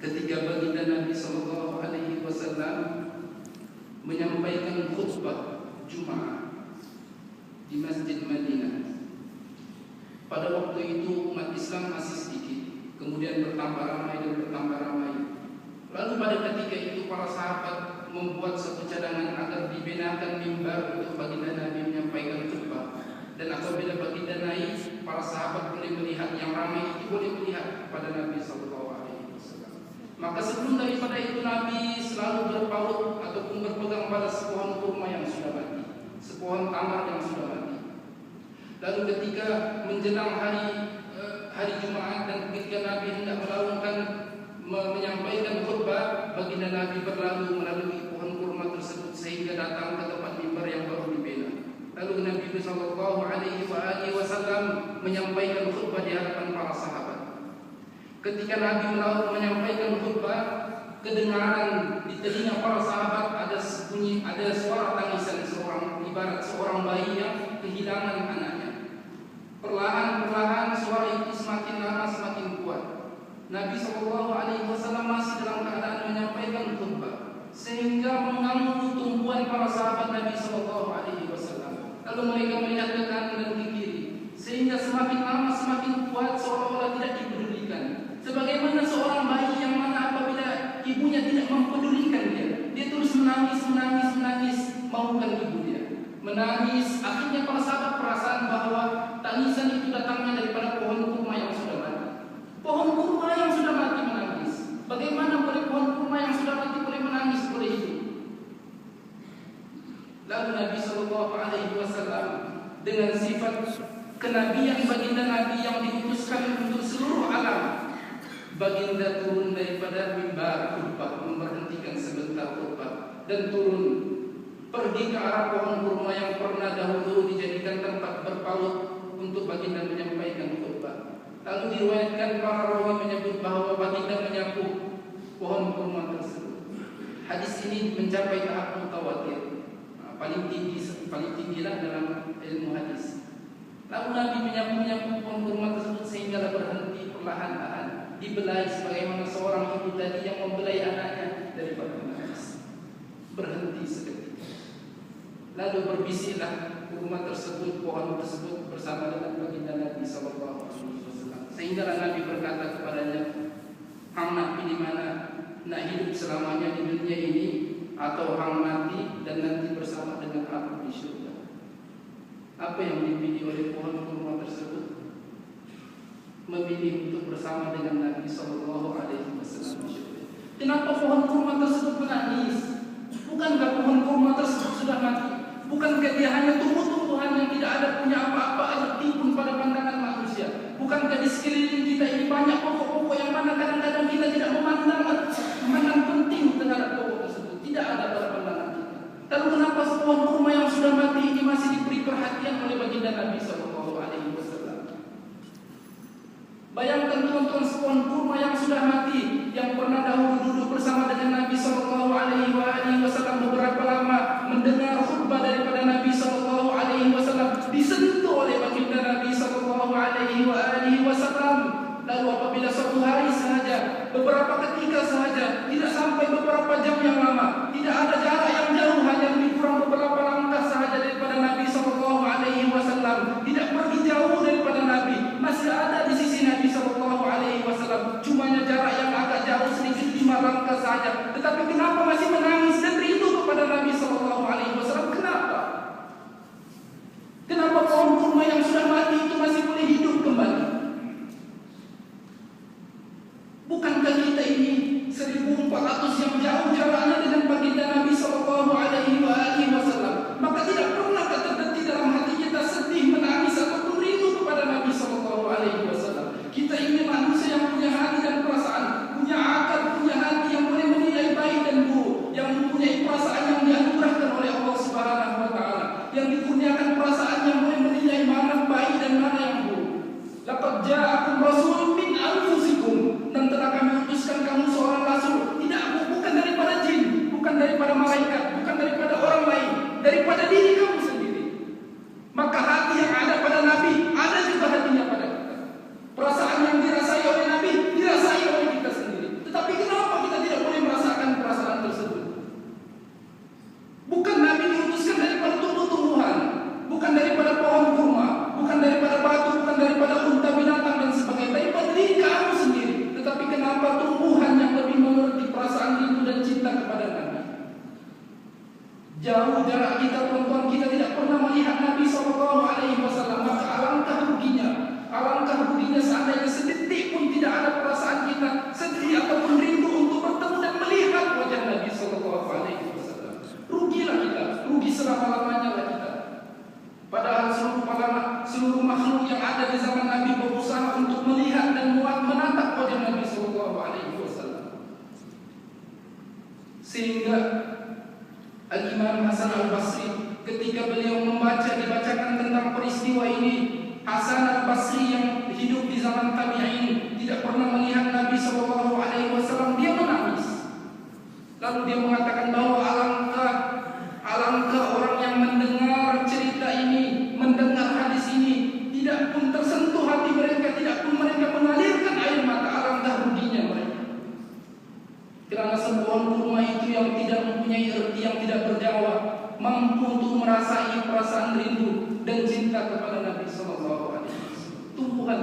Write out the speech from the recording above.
ketika baginda Nabi Sallallahu Alaihi Wasallam menyampaikan khutbah Jumat di Masjid Madinah. Pada waktu itu umat Islam masih sedikit, kemudian bertambah ramai dan bertambah ramai. Lalu pada ketika itu para sahabat membuat satu cadangan agar dibenakan mimbar untuk baginda Nabi menyampaikan khutbah. Dan apabila baginda naik, para sahabat boleh melihat, yang ramai itu boleh melihat pada Nabi Sallallahu Alaihi Wasallam. Maka sebelum daripada itu Nabi selalu berpaut ataupun berpegang pada sepohon kurma yang sudah mati, sepohon tamar yang sudah mati. Lalu ketika menjelang hari Jumat dan ketika Nabi hendak menyampaikan khutbah, baginda Nabi berlalu melalui pohon kurma tersebut sehingga datang ke tempat mimbar yang baru dibina. Lalu Nabi Sallallahu Alaihi Wasallam menyampaikan khutbah di hadapan para sahabat. Ketika Nabi menyampaikan khutbah, kedengaran di telinga para sahabat ada suara tangisan ibarat seorang bayi yang kehilangan anaknya. Perlahan-perlahan suara itu semakin lama semakin kuat. Nabi Sallallahu Alaihi Wasallam masih dalam keadaan menyampaikan khutbah sehingga mengganggu tumbuhan para sahabat Nabi Sallallahu Alaihi Wasallam. Lalu mereka melihat ke kanan dan ke kiri, sehingga semakin lama semakin kuat seolah-olah tidak dipedulikan. Sebagaimana seorang bayi yang mana apabila ibunya tidak mempedulikan dia terus menangis maukan ibu dia. Menangis, akhirnya para sahabat perasaan bahwa tangisan itu datangnya daripada pohon kurma yang sudah mati. Pohon kurma yang sudah mati menangis. Bagaimana boleh pohon kurma yang sudah mati boleh menangis, boleh hidup? Lalu Nabi Sallallahu Alaihi Wasallam dengan sifat kenabian baginda Nabi yang diutuskan untuk seluruh alam, baginda turun daripada mimbar khutbah, memberhentikan sebentar khutbah dan turun pergi ke arah pohon kurma yang pernah dahulu dijadikan tempat berpaut untuk baginda menyampaikan khutbah. Lalu diriwayatkan para rawi menyebut bahwa baginda menyapu pohon kurma tersebut. Hadis ini mencapai tahap mutawatir. Paling tinggilah dalam ilmu hadis. Lalu Nabi menyapu pohon kurma tersebut sehingga berhenti perlahan-lahan, dibelai sebagaimana seorang ibu tadi yang membelai anaknya daripada menangis. Berhenti seketika. Lalu berbisiklah kurma tersebut, pohon tersebut bersama dengan baginda Nabi Sallallahu Alaihi Wasallam. Sehingga Nabi berkata kepadanya, "Hang nak pilih mana? Nak hidup selamanya di dunia ini, atau hang mati dan nanti bersama dengan aku di surga?" Apa yang dipilih oleh pohon kurma tersebut? Memilih untuk bersama dengan Nabi Sallallahu Alaihi Wasallam di surga. Kenapa pohon kurma tersebut menangis? Bukankah pohon kurma tersebut sudah mati? Bukankah dia hanya tumbuh-tumbuhan yang tidak ada punya apa-apa arti pun pada pandangan manusia? Bukankah di sekeliling kita ini banyak pokok-pokok yang mana kadang-kadang kita tidak memandang penting terhadap pokok tersebut? Tidak ada pada pandangan kita. Lalu kenapa pohon kurma yang sudah mati ini masih diberi perhatian oleh baginda Nabi Sallallahu Alaihi Wasallam? Bayangkan tuan-tuan, pohon kurma yang sudah mati, yang pernah dahulu duduk bersama dengan Nabi Sallallahu Alaihi Wasallam beberapa lama, mendengar khutbah daripada Nabi Sallallahu Alaihi Wasallam, disentuh oleh baginda Nabi Sallallahu Alaihi Wasallam. Lalu apabila suatu hari sahaja, beberapa ketika sahaja, tidak sampai beberapa jam yang lama, tidak ada jarak yang jauh, hanya lebih kurang beberapa langkah sahaja daripada Nabi Sallallahu Alaihi Wasallam, tidak pergi jauh daripada Nabi, masih ada di sisi Nabi Sallallahu Alaihi Wasallam, cumanya jarak yang agak jauh sedikit 5 langkah sahaja. Tetapi kenapa masih menangis dan rindu kepada Nabi Sallallahu Alaihi Wasallam? Kenapa? Kenapa pohon kurma yang sudah mati itu masih boleh hidup kembali? Bukankah kita ini 1400 yang jauh jaraknya dengan baginda Nabi Sallallahu Alaihi Wasallam? Maka tidak pernah terjadi dalam hati kita sedih, menangis ataupun rindu kepada Nabi Sallallahu Alaihi Wasallam. Kita ini manusia yang punya hati dan perasaan, punya akal, punya hati yang boleh menilai baik dan buruk, yang mempunyai perasaan yang dianugerahkan oleh Allah Subhanahu Wa Taala, yang dikurniakan perasaan yang boleh menilai mana baik dan mana yang buruk. Laqad ja'akum rasulun min anfusikum, dan telah kami utuskan kamu seorang rasul, bukan daripada jin, bukan daripada malaikat, bukan daripada orang lain, daripada diri kamu sendiri. Maka hati yang ada pada Nabi ada juga hatinya pada kita. Perasaan yang dirasai oleh Nabi dirasai oleh Jauh jarak kita, tuan-tuan, kita tidak pernah melihat Nabi SAW. Maka alangkah ruginya seandainya sedetik pun tidak ada perasaan kita sedih ataupun rindu untuk bertemu dan melihat wajah Nabi SAW. Rugilah kita, rugi selama-lamanya lah kita. Padahal seluruh makhluk yang ada di zaman Nabi berusaha untuk melihat dan menatap wajah Nabi SAW. Sehingga Al-Imam Hasan Al-Basri ketika beliau dibacakan tentang peristiwa ini, Hasan Al-Basri yang hidup di zaman tabi'in tidak pernah melihat Nabi SAW, dia menangis. Lalu dia mengatakan bahwa alangkah orang yang mendengar cerita ini, mendengar hadis ini, tidak pun tersentuh hati mereka, tidak pun mereka mengalirkan air mata. Alangkah ruginya mereka. Kerana sebuah kurma itu yang tidak mempunyai erti, yang tidak bernyawa, mampu untuk merasai perasaan rindu dan cinta kepada Nabi SAW. Tumbuhan